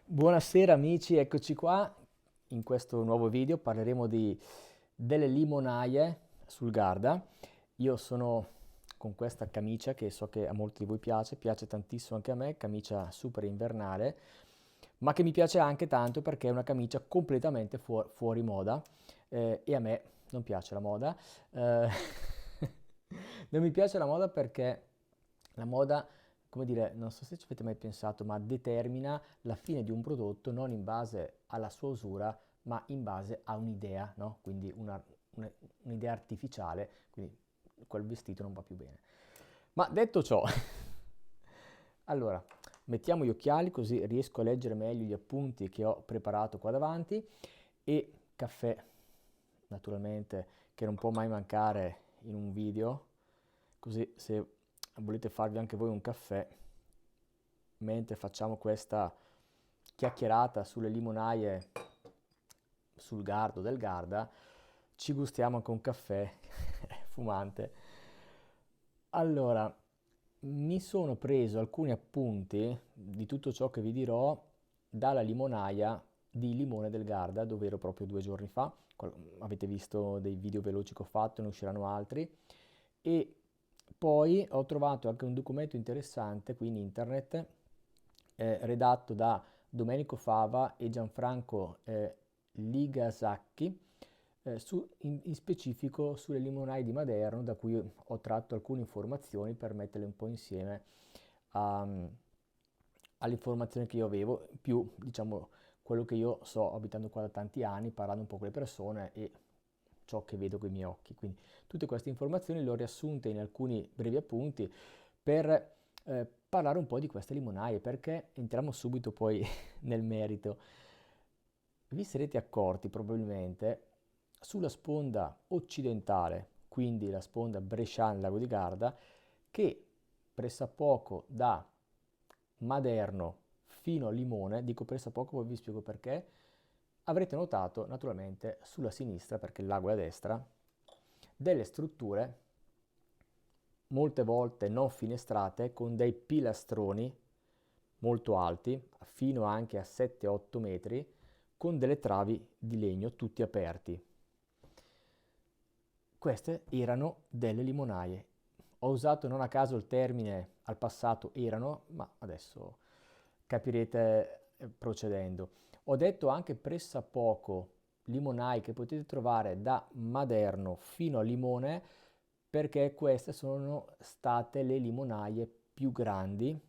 Buonasera amici, eccoci qua. In questo nuovo video parleremo delle limonaie sul Garda. Io sono con questa camicia che so che a molti di voi piace tantissimo anche a me, camicia super invernale, ma che mi piace anche tanto perché è una camicia completamente fuori moda e a me non piace la moda. Eh, non mi piace la moda perché la moda, come dire, non so se ci avete mai pensato, ma determina la fine di un prodotto non in base alla sua usura, ma in base a un'idea, no? Quindi una- un'idea artificiale, quindi quel vestito non va più bene. Ma detto ciò, allora, mettiamo gli occhiali così riesco a leggere meglio gli appunti che ho preparato qua davanti e caffè, naturalmente, che non può mai mancare in un video, così se volete farvi anche voi un caffè mentre facciamo questa chiacchierata sulle limonaie sul Gardo del Garda, ci gustiamo anche un caffè fumante. Allora, mi sono preso alcuni appunti di tutto ciò che vi dirò dalla limonaia di Limone del Garda, dove ero proprio 2 giorni fa. Avete visto dei video veloci che ho fatto, ne usciranno altri. E poi ho trovato anche un documento interessante qui in internet, redatto da Domenico Fava e Gianfranco Ligasacchi, in specifico sulle limonaie di Maderno, da cui ho tratto alcune informazioni per metterle un po' insieme a- alle informazioni che io avevo, più diciamo quello che io so abitando qua da tanti anni, parlando un po' con le persone e ciò che vedo con i miei occhi. Quindi tutte queste informazioni le ho riassunte in alcuni brevi appunti per parlare un po' di queste limonaie, perché entriamo subito poi nel merito. Vi sarete accorti probabilmente sulla sponda occidentale, quindi la sponda Bresciano-Lago di Garda, che pressappoco da Maderno fino a Limone, dico pressappoco, poi vi spiego perché, avrete notato naturalmente sulla sinistra, perché il lago è a destra, delle strutture molte volte non finestrate con dei pilastroni molto alti, fino anche a 7-8 metri, con delle travi di legno tutti aperti. Queste erano delle limonaie. Ho usato non a caso il termine al passato erano, ma adesso capirete procedendo. Ho detto anche pressappoco limonai che potete trovare da Maderno fino a Limone perché queste sono state le limonaie più grandi,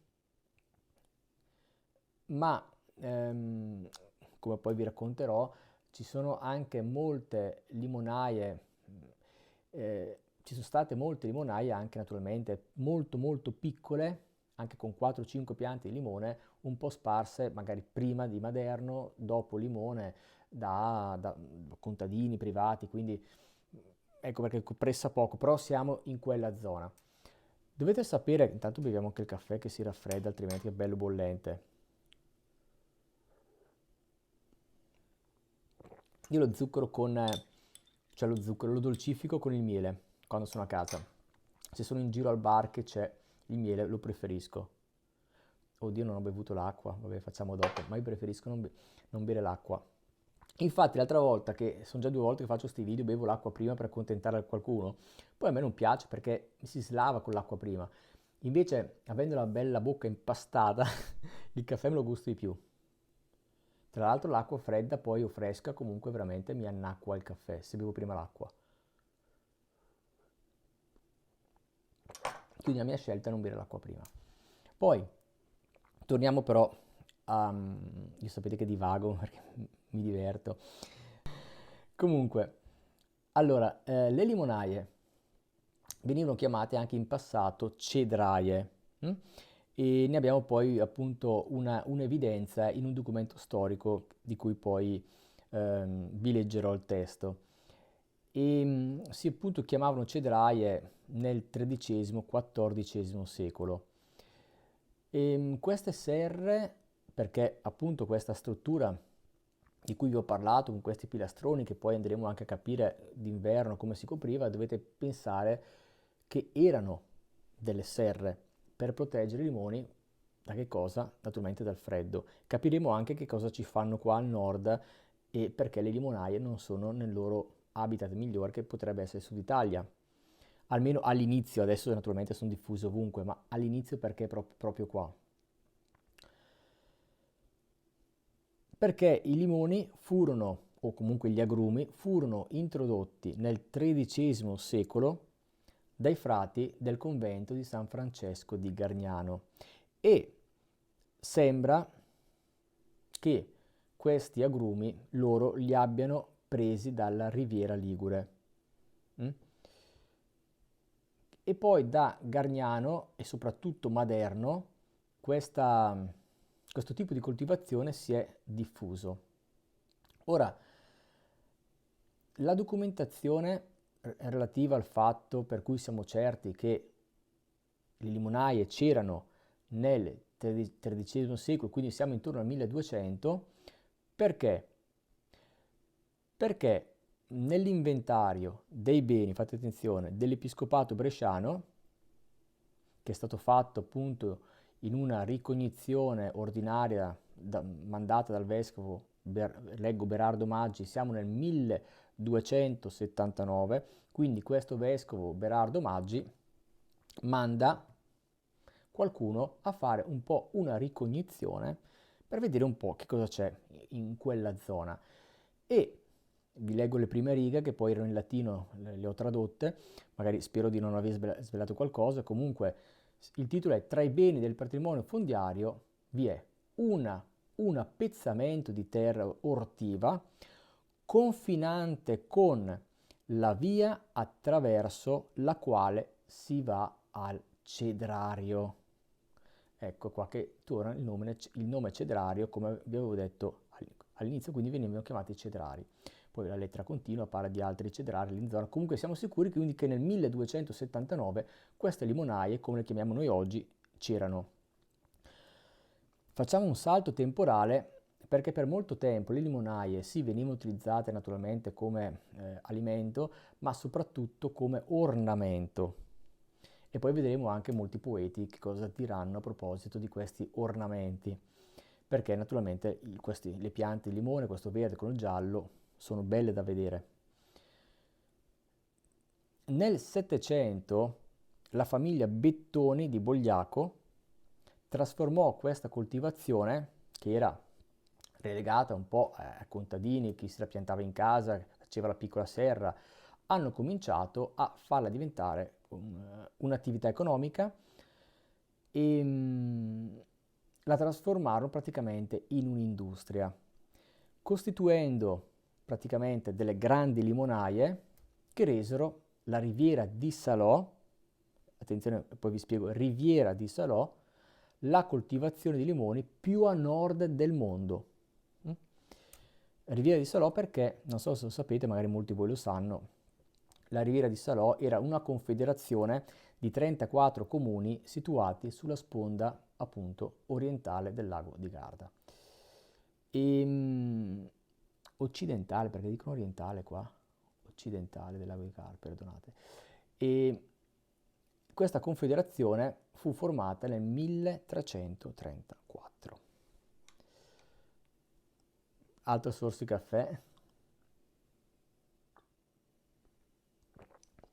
ma ehm, come poi vi racconterò, ci sono anche molte limonaie, ci sono state molte limonaie anche naturalmente molto molto piccole, anche con 4-5 piante di limone, un po' sparse magari prima di Maderno, dopo Limone, da contadini privati, quindi ecco perché pressa poco, però siamo in quella zona. Dovete sapere, intanto beviamo anche il caffè che si raffredda, altrimenti è bello bollente. Io lo zucchero cioè lo zucchero lo dolcifico con il miele quando sono a casa. Se sono in giro al bar che c'è il miele lo preferisco. Oddio, non ho bevuto l'acqua, vabbè, facciamo dopo, ma io preferisco non bere l'acqua. Infatti, l'altra volta, che sono già 2 volte che faccio questi video, bevo l'acqua prima per accontentare qualcuno. Poi a me non piace perché mi si slava con l'acqua prima. Invece, avendo la bella bocca impastata, il caffè me lo gusto di più. Tra l'altro l'acqua fredda poi o fresca comunque veramente mi annacqua il caffè se bevo prima l'acqua. Quindi la mia scelta è non bere l'acqua prima. Poi torniamo però a... io sapete che divago perché mi diverto. Comunque, allora, le limonaie venivano chiamate anche in passato cedraie, e ne abbiamo poi appunto un'evidenza in un documento storico di cui poi vi leggerò il testo. E si appunto chiamavano cedraie nel XIII-XIV secolo. E queste serre, perché appunto questa struttura di cui vi ho parlato, con questi pilastroni che poi andremo anche a capire d'inverno come si copriva, dovete pensare che erano delle serre per proteggere i limoni Da che cosa? Naturalmente dal freddo. Capiremo anche che cosa ci fanno qua al nord e perché le limonaie non sono nel loro habitat migliore che potrebbe essere il Sud Italia. Almeno all'inizio, adesso naturalmente sono diffuse ovunque, ma all'inizio perché proprio qua? Perché i limoni furono, o comunque gli agrumi, furono introdotti nel XIII secolo dai frati del convento di San Francesco di Gargnano e sembra che questi agrumi loro li abbiano presi dalla Riviera Ligure. Mm? E poi da Gargnano e soprattutto Maderno questo tipo di coltivazione si è diffuso. Ora, la documentazione relativa al fatto per cui siamo certi che le limonaie c'erano nel XIII secolo, quindi siamo intorno al 1200, perché? Perché nell'inventario dei beni, fate attenzione, dell'Episcopato bresciano, che è stato fatto appunto in una ricognizione ordinaria mandata dal vescovo, leggo Berardo Maggi, siamo nel 1279, quindi questo vescovo Berardo Maggi manda qualcuno a fare un po' una ricognizione per vedere un po' che cosa c'è in quella zona. E vi leggo le prime righe che poi erano in latino, le ho tradotte, magari spero di non aver svelato qualcosa, comunque il titolo è Tra i beni del patrimonio fondiario vi è un appezzamento di terra ortiva confinante con la via attraverso la quale si va al cedrario. Ecco qua che torna il nome cedrario, come vi avevo detto all'inizio, quindi venivano chiamati cedrari. Poi la lettera continua parla di altri cedrari in zona. Comunque siamo sicuri quindi che nel 1279 queste limonaie, come le chiamiamo noi oggi, c'erano. Facciamo un salto temporale perché per molto tempo le limonaie sì venivano utilizzate naturalmente come alimento, ma soprattutto come ornamento. E poi vedremo anche molti poeti che cosa diranno a proposito di questi ornamenti, perché naturalmente le piante di limone, questo verde con il giallo, sono belle da vedere. Nel Settecento la famiglia Bettoni di Bogliaco trasformò questa coltivazione, che era relegata un po' a contadini, chi se la piantava in casa, faceva la piccola serra, hanno cominciato a farla diventare un'attività economica e la trasformarono praticamente in un'industria, costituendo praticamente delle grandi limonaie che resero la Riviera di Salò, attenzione, poi vi spiego, Riviera di Salò, la coltivazione di limoni più a nord del mondo. Riviera di Salò perché, non so se lo sapete, magari molti di voi lo sanno, la Riviera di Salò era una confederazione di 34 comuni situati sulla sponda appunto orientale del lago di Garda. Occidentale, perché dicono orientale qua? Occidentale del lago di Garda, perdonate. E questa confederazione fu formata nel 1334. Altro sorso di caffè.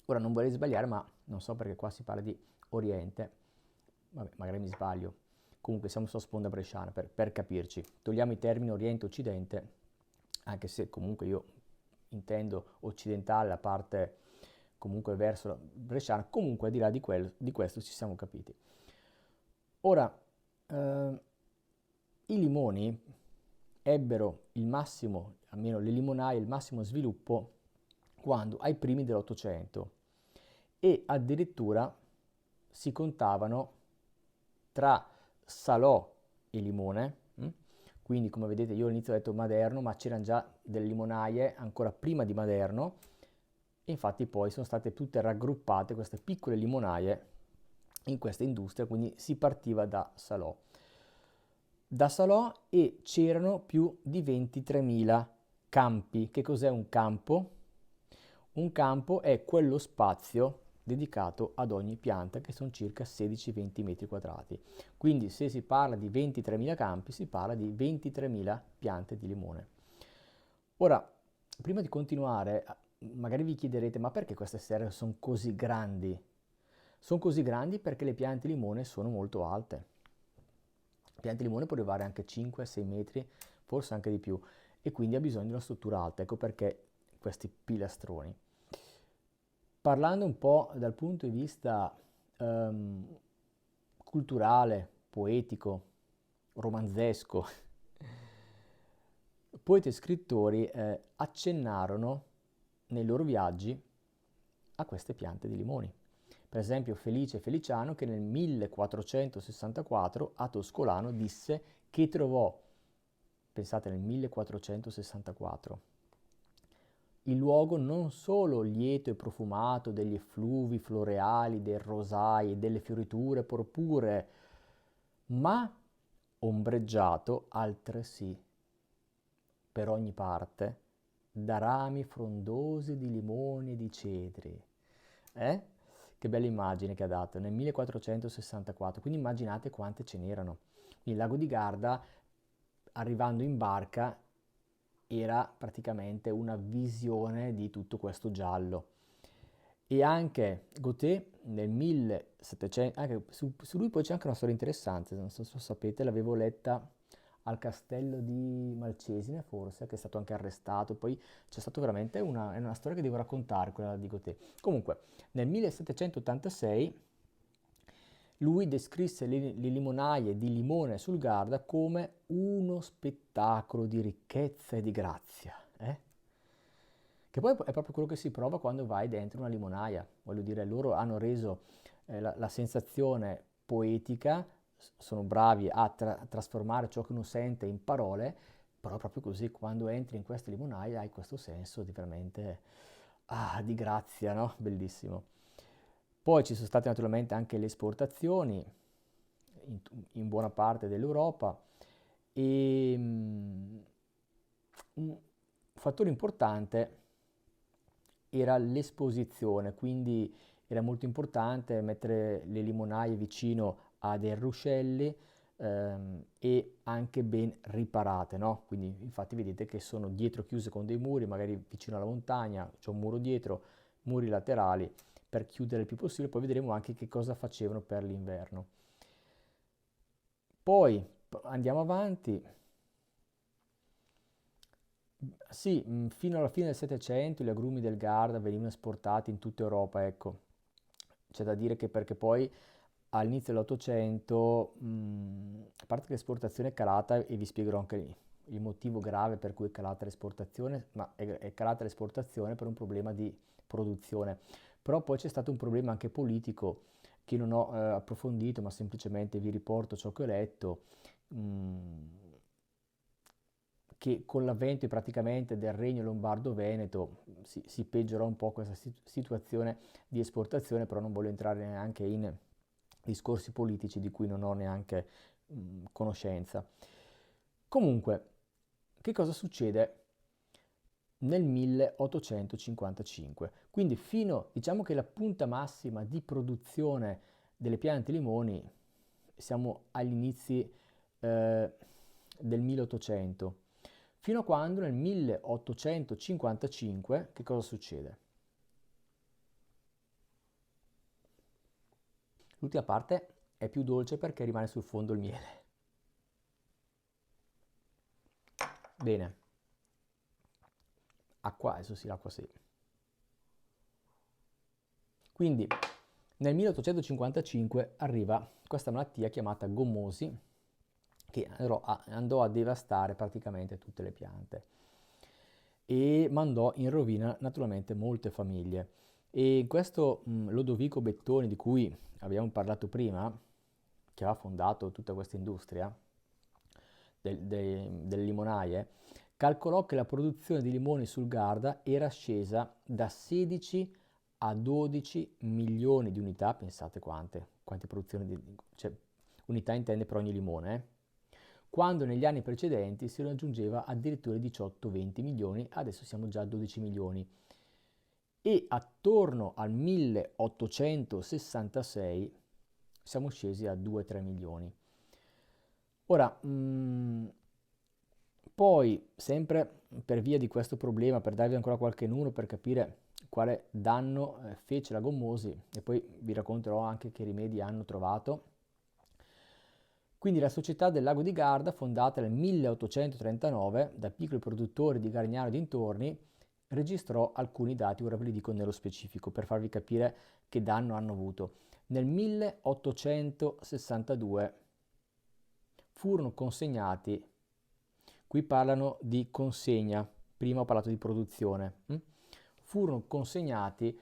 Ora non vorrei sbagliare, ma non so perché qua si parla di Oriente. Vabbè, magari mi sbaglio. Comunque siamo sulla sponda bresciana, per capirci. Togliamo i termini Oriente e Occidente, anche se comunque io intendo occidentale la parte comunque verso la bresciana. Comunque al di là di questo ci siamo capiti. Ora, i limoni ebbero il massimo, almeno le limonaie, il massimo sviluppo quando ai primi dell'Ottocento e addirittura si contavano tra Salò e Limone, quindi come vedete io all'inizio ho detto Maderno, ma c'erano già delle limonaie ancora prima di Maderno e infatti poi sono state tutte raggruppate queste piccole limonaie in questa industria, quindi si partiva da Salò. Da Salò e c'erano più di 23.000 campi. Che cos'è un campo? Un campo è quello spazio dedicato ad ogni pianta, che sono circa 16-20 metri quadrati. Quindi se si parla di 23.000 campi, si parla di 23.000 piante di limone. Ora, prima di continuare, magari vi chiederete, ma perché queste serre sono così grandi? Sono così grandi perché le piante di limone sono molto alte. Le piante di limone può arrivare anche 5-6 metri, forse anche di più, e quindi ha bisogno di una struttura alta. Ecco perché questi pilastroni. Parlando un po' dal punto di vista culturale, poetico, romanzesco, poeti e scrittori accennarono nei loro viaggi a queste piante di limoni. Per esempio Felice Feliciano, che nel 1464 a Toscolano disse che trovò, pensate nel 1464, il luogo non solo lieto e profumato degli effluvi floreali, dei rosai e delle fioriture purpuree, ma ombreggiato altresì per ogni parte da rami frondosi di limoni e di cedri. Che bella immagine che ha dato nel 1464, quindi immaginate quante ce n'erano. Il lago di Garda, arrivando in barca, era praticamente una visione di tutto questo giallo. E anche Gautier nel 1700, anche su lui poi c'è anche una storia interessante, non so se lo sapete, l'avevo letta al castello di Malcesine forse, che è stato anche arrestato, poi c'è stato veramente è una storia che devo raccontare, quella di Gautier. Comunque, nel 1786 lui descrisse le limonaie di Limone sul Garda come uno spettacolo di ricchezza e di grazia. Che poi è proprio quello che si prova quando vai dentro una limonaia. Voglio dire, loro hanno reso la sensazione poetica, sono bravi a trasformare ciò che uno sente in parole, però proprio così, quando entri in queste limonaie hai questo senso di veramente, di grazia, no? Bellissimo. Poi ci sono state naturalmente anche le esportazioni in, in buona parte dell'Europa e un fattore importante era l'esposizione, quindi era molto importante mettere le limonaie vicino a dei ruscelli e anche ben riparate, no? Quindi infatti vedete che sono dietro chiuse con dei muri, magari vicino alla montagna, c'è un muro dietro, muri laterali per chiudere il più possibile, poi vedremo anche che cosa facevano per l'inverno. Poi andiamo avanti. Sì, fino alla fine del Settecento gli agrumi del Garda venivano esportati in tutta Europa, ecco. C'è da dire che perché poi all'inizio dell'Ottocento, a parte che l'esportazione è calata, e vi spiegherò anche il motivo grave per cui è calata l'esportazione, ma è calata l'esportazione per un problema di produzione. Però poi c'è stato un problema anche politico che non ho approfondito, ma semplicemente vi riporto ciò che ho letto. mm, che con l'avvento praticamente del Regno Lombardo-Veneto si peggiorò un po' questa situazione di esportazione, però non voglio entrare neanche in discorsi politici di cui non ho neanche conoscenza. Comunque, che cosa succede nel 1855? Quindi diciamo che la punta massima di produzione delle piante limoni siamo agli inizi del 1800. Fino a quando nel 1855 che cosa succede? L'ultima parte è più dolce perché rimane sul fondo il miele. Bene, acqua, adesso sì, l'acqua sì. Quindi nel 1855 arriva questa malattia chiamata gommosi che andò a devastare praticamente tutte le piante e mandò in rovina naturalmente molte famiglie. E questo Lodovico Bettoni, di cui abbiamo parlato prima, che aveva fondato tutta questa industria delle limonaie, calcolò che la produzione di limoni sul Garda era scesa da 16 a 12 milioni di unità, pensate quante produzioni cioè, unità intende per ogni limone, quando negli anni precedenti si raggiungeva addirittura 18-20 milioni, adesso siamo già a 12 milioni. e attorno al 1866 siamo scesi a 2-3 milioni. Ora, poi, sempre per via di questo problema, per darvi ancora qualche numero per capire quale danno fece la Gommosi, e poi vi racconterò anche che rimedi hanno trovato. Quindi la società del Lago di Garda, fondata nel 1839 da piccoli produttori di Gargnano e dintorni, registrò alcuni dati, ora ve li dico nello specifico per farvi capire che danno hanno avuto. Nel 1862 furono consegnati, qui parlano di consegna, prima ho parlato di produzione, furono consegnati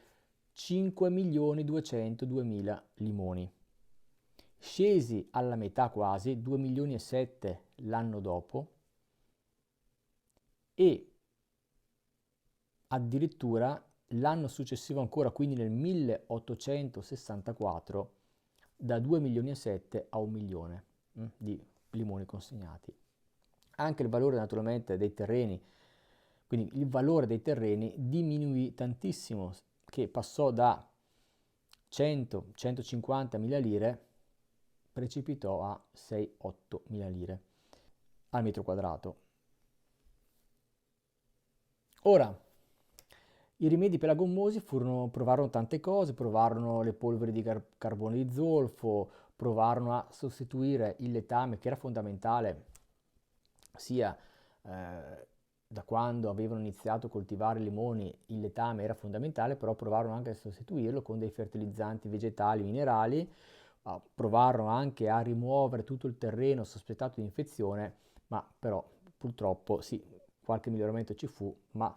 5.202.000 limoni, scesi alla metà quasi, 2 milioni e 7 l'anno dopo, e addirittura l'anno successivo ancora, quindi nel 1864, da 2 milioni e 7 a 1 milione di limoni consegnati. Anche il valore naturalmente dei terreni, quindi il valore dei terreni diminuì tantissimo, che passò da 100-150 mila lire, precipitò a 6-8 mila lire al metro quadrato. Ora, i rimedi per la Gommosi provarono tante cose, provarono le polveri di carbone di zolfo, provarono a sostituire il letame, che era fondamentale sia da quando avevano iniziato a coltivare limoni. Il letame era fondamentale, però provarono anche a sostituirlo con dei fertilizzanti vegetali, minerali, provarono anche a rimuovere tutto il terreno sospettato di infezione, ma però purtroppo sì, qualche miglioramento ci fu, ma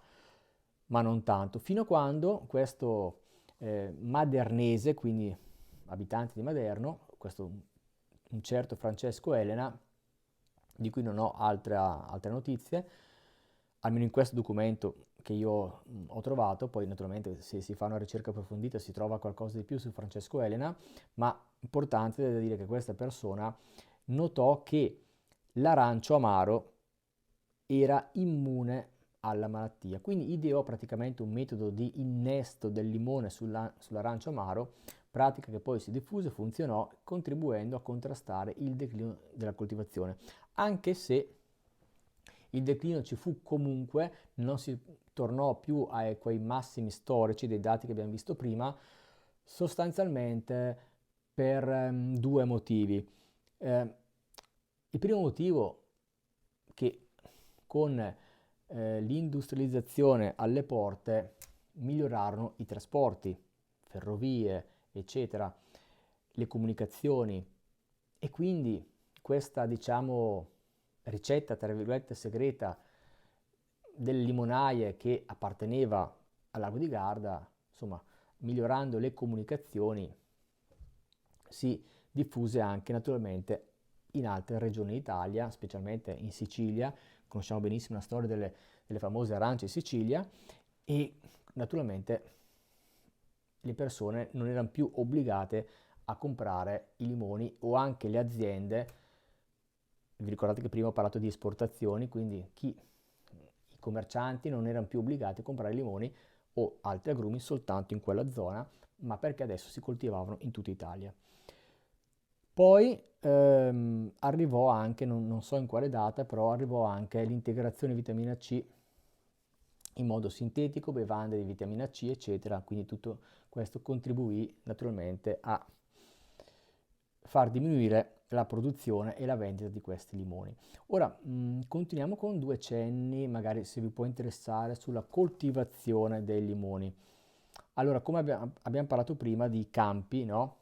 non tanto, fino a quando questo madernese, quindi abitante di Maderno, questo un certo Francesco Elena, di cui non ho altre notizie, almeno in questo documento che io ho trovato. Poi naturalmente se si fa una ricerca approfondita si trova qualcosa di più su Francesco Elena, ma importante da dire che questa persona notò che l'arancio amaro era immune alla malattia, quindi ideò praticamente un metodo di innesto del limone sull'arancio amaro, pratica che poi si diffuse e funzionò, contribuendo a contrastare il declino della coltivazione. Anche se il declino ci fu comunque, non si tornò più a quei massimi storici dei dati che abbiamo visto prima, sostanzialmente per due motivi. Il primo motivo, che con l'industrializzazione alle porte migliorarono i trasporti, ferrovie, eccetera, le comunicazioni, e quindi questa, diciamo, ricetta, tra virgolette, segreta delle limonaie che apparteneva al Lago di Garda, insomma, migliorando le comunicazioni, si diffuse anche naturalmente in altre regioni d'Italia, specialmente in Sicilia. Conosciamo benissimo la storia delle famose arance in Sicilia, e naturalmente le persone non erano più obbligate a comprare i limoni, o anche le aziende. Vi ricordate che prima ho parlato di esportazioni, quindi i commercianti non erano più obbligati a comprare limoni o altri agrumi soltanto in quella zona, ma perché adesso si coltivavano in tutta Italia. Poi arrivò anche, non so in quale data, però arrivò anche l'integrazione vitamina C in modo sintetico, bevande di vitamina C, eccetera. Quindi tutto questo contribuì naturalmente a far diminuire la produzione e la vendita di questi limoni. Ora continuiamo con due cenni, magari se vi può interessare, sulla coltivazione dei limoni. Allora, come abbiamo parlato prima di campi, no?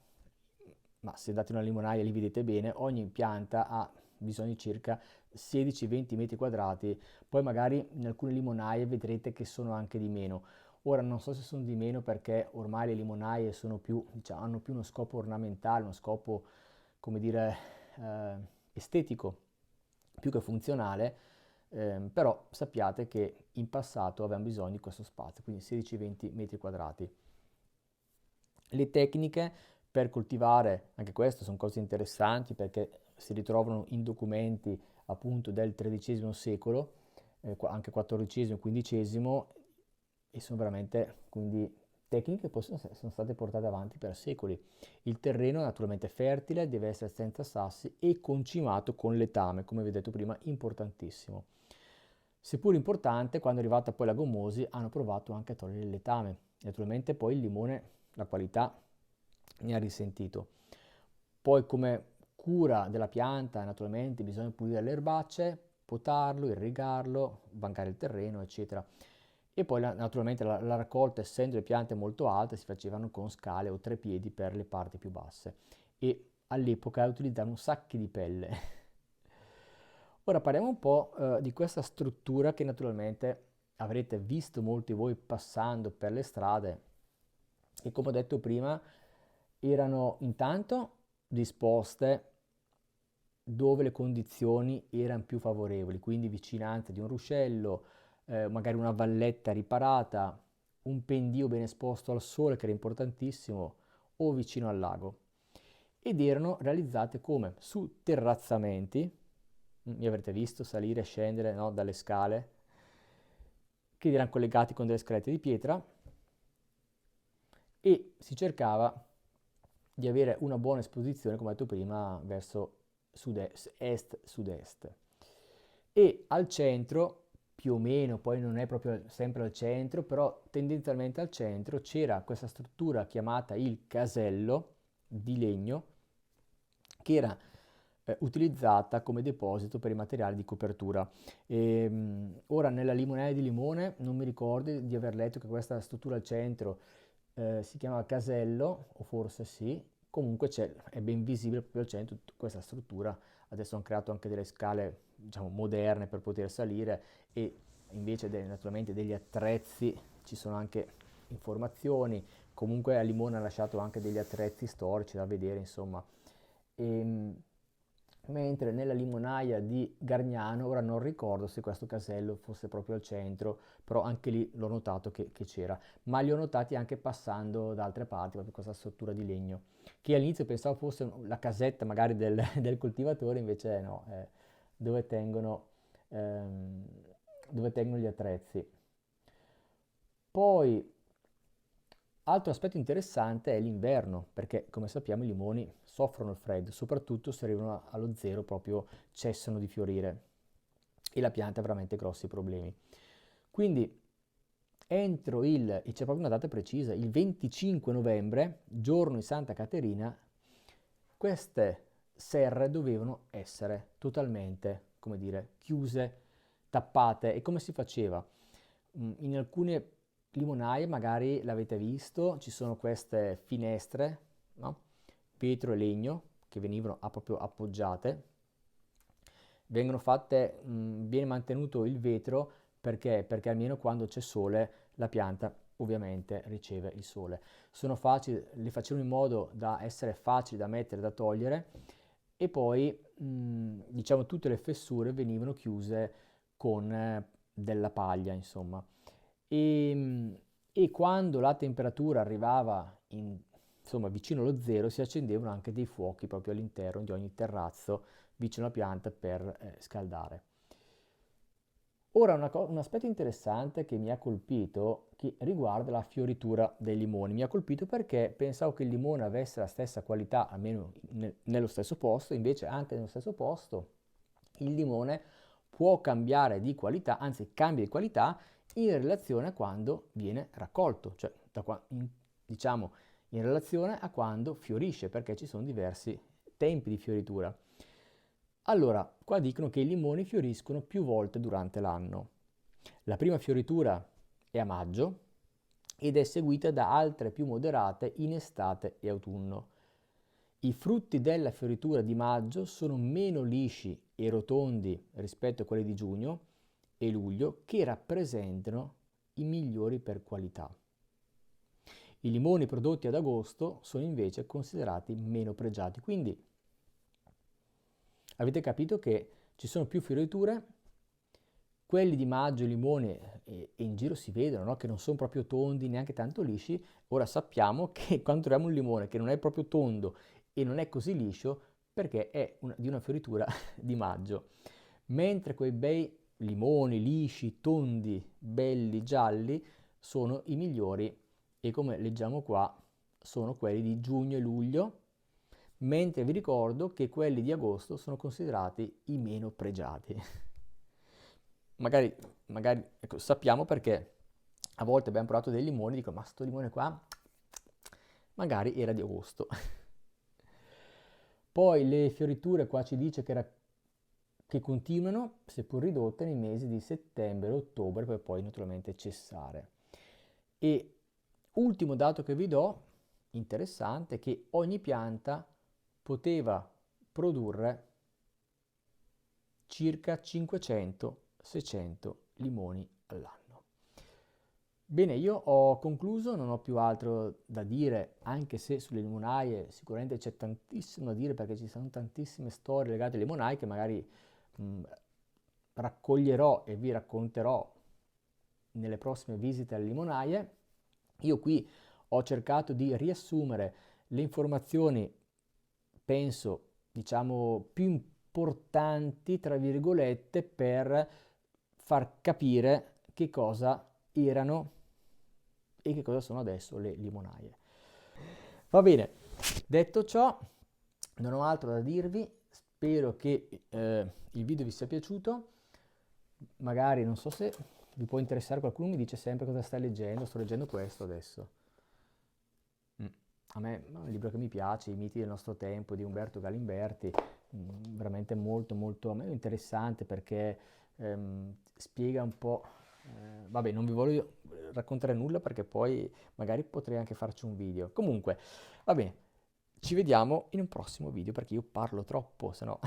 Ma se date una limonaia li vedete bene, ogni pianta ha bisogno di circa 16-20 metri quadrati, poi magari in alcune limonaie vedrete che sono anche di meno. Ora non so se sono di meno perché ormai le limonaie sono più, diciamo, hanno più uno scopo ornamentale, uno scopo, come dire, estetico, più che funzionale, però sappiate che in passato avevamo bisogno di questo spazio, quindi 16-20 metri quadrati. Le tecniche per coltivare, anche queste sono cose interessanti perché si ritrovano in documenti appunto del XIII secolo, anche XIV e XV, e sono veramente quindi tecniche poi sono state portate avanti per secoli. Il terreno è naturalmente fertile, deve essere senza sassi e concimato con letame, come vi ho detto prima, importantissimo. Seppur importante, quando è arrivata poi la gommosi, hanno provato anche a togliere il letame. Naturalmente poi il limone, la qualità, ne ha risentito. Poi come cura della pianta, naturalmente bisogna pulire le erbacce, potarlo, irrigarlo, bancare il terreno, eccetera. E poi naturalmente la raccolta, essendo le piante molto alte, si facevano con scale o treppiedi per le parti più basse. E all'epoca utilizzavano sacchi di pelle. Ora parliamo un po' di questa struttura che naturalmente avrete visto molti di voi passando per le strade e come ho detto prima erano intanto disposte dove le condizioni erano più favorevoli, quindi vicinanza di un ruscello, magari una valletta riparata, un pendio ben esposto al sole che era importantissimo o vicino al lago ed erano realizzate come su terrazzamenti, mi avrete visto salire e scendere, no, dalle scale che erano collegati con delle scalette di pietra e si cercava di avere una buona esposizione, come ho detto prima, verso est-sud-est. E al centro, più o meno, poi non è proprio sempre al centro, però tendenzialmente al centro c'era questa struttura chiamata il casello di legno che era utilizzata come deposito per i materiali di copertura. Ora nella limonaia di Limone non mi ricordo di aver letto che questa struttura al centro si chiama casello, o forse sì, comunque è ben visibile proprio al centro questa struttura. Adesso hanno creato anche delle scale, diciamo, moderne per poter salire e invece naturalmente degli attrezzi, ci sono anche informazioni, comunque a Limone ha lasciato anche degli attrezzi storici da vedere, insomma. Mentre nella limonaia di Gargnano, ora non ricordo se questo casello fosse proprio al centro, però anche lì l'ho notato che c'era, ma li ho notati anche passando da altre parti, proprio questa struttura di legno, che all'inizio pensavo fosse la casetta magari del coltivatore, invece no, dove tengono, ehm, dove tengono gli attrezzi. Poi altro aspetto interessante è l'inverno, perché come sappiamo i limoni soffrono il freddo, soprattutto se arrivano allo zero proprio cessano di fiorire e la pianta ha veramente grossi problemi. Quindi e c'è proprio una data precisa, il 25 novembre, giorno di Santa Caterina, queste serre dovevano essere totalmente, come dire, chiuse, tappate. E come si faceva? In alcune limonaie, magari l'avete visto, ci sono queste finestre, no? Vetro e legno, che venivano proprio appoggiate. Vengono fatte, viene mantenuto il vetro perché? Perché almeno quando c'è sole la pianta ovviamente riceve il sole. Sono facili, le facevano in modo da essere facili da mettere, da togliere e poi diciamo tutte le fessure venivano chiuse con della paglia, insomma. E, e quando la temperatura arrivava insomma, vicino allo zero si accendevano anche dei fuochi proprio all'interno di ogni terrazzo vicino alla pianta per scaldare. Ora un aspetto interessante che mi ha colpito che riguarda la fioritura dei limoni. Mi ha colpito perché pensavo che il limone avesse la stessa qualità, almeno nello stesso posto, invece anche nello stesso posto il limone può cambiare di qualità, anzi cambia di qualità in relazione a quando viene raccolto, cioè diciamo in relazione a quando fiorisce, perché ci sono diversi tempi di fioritura. Allora, qua dicono che i limoni fioriscono più volte durante l'anno. La prima fioritura è a maggio ed è seguita da altre più moderate in estate e autunno. I frutti della fioritura di maggio sono meno lisci e rotondi rispetto a quelli di giugno e luglio, che rappresentano i migliori per qualità. I limoni prodotti ad agosto sono invece considerati meno pregiati, quindi avete capito che ci sono più fioriture, quelli di maggio, i limoni, e in giro si vedono, no? Che non sono proprio tondi, neanche tanto lisci. Ora sappiamo che quando troviamo un limone che non è proprio tondo e non è così liscio, perché è di una fioritura di maggio. Mentre quei bei limoni lisci, tondi, belli, gialli, sono i migliori e come leggiamo qua sono quelli di giugno e luglio, mentre vi ricordo che quelli di agosto sono considerati i meno pregiati. Magari ecco, sappiamo perché a volte abbiamo provato dei limoni e dico ma sto limone qua magari era di agosto. Poi le fioriture qua ci dice che continuano, seppur ridotte, nei mesi di settembre e ottobre, per poi naturalmente cessare. E ultimo dato che vi do, interessante, che ogni pianta poteva produrre circa 500-600 limoni all'anno. Bene, io ho concluso, non ho più altro da dire, anche se sulle limonaie sicuramente c'è tantissimo da dire perché ci sono tantissime storie legate alle limonaie che magari raccoglierò e vi racconterò nelle prossime visite alle limonaie. Io qui ho cercato di riassumere le informazioni, penso, diciamo, più importanti, tra virgolette, per far capire che cosa erano e che cosa sono adesso le limonaie. Va bene, detto ciò, non ho altro da dirvi, spero che il video vi sia piaciuto, magari non so se vi può interessare, qualcuno mi dice sempre cosa stai leggendo, sto leggendo questo adesso. A me è un libro che mi piace, I miti del nostro tempo di Umberto Galimberti, veramente molto molto a me interessante perché spiega un po', vabbè non vi voglio raccontare nulla perché poi magari potrei anche farci un video. Comunque, va bene, ci vediamo in un prossimo video perché io parlo troppo, se no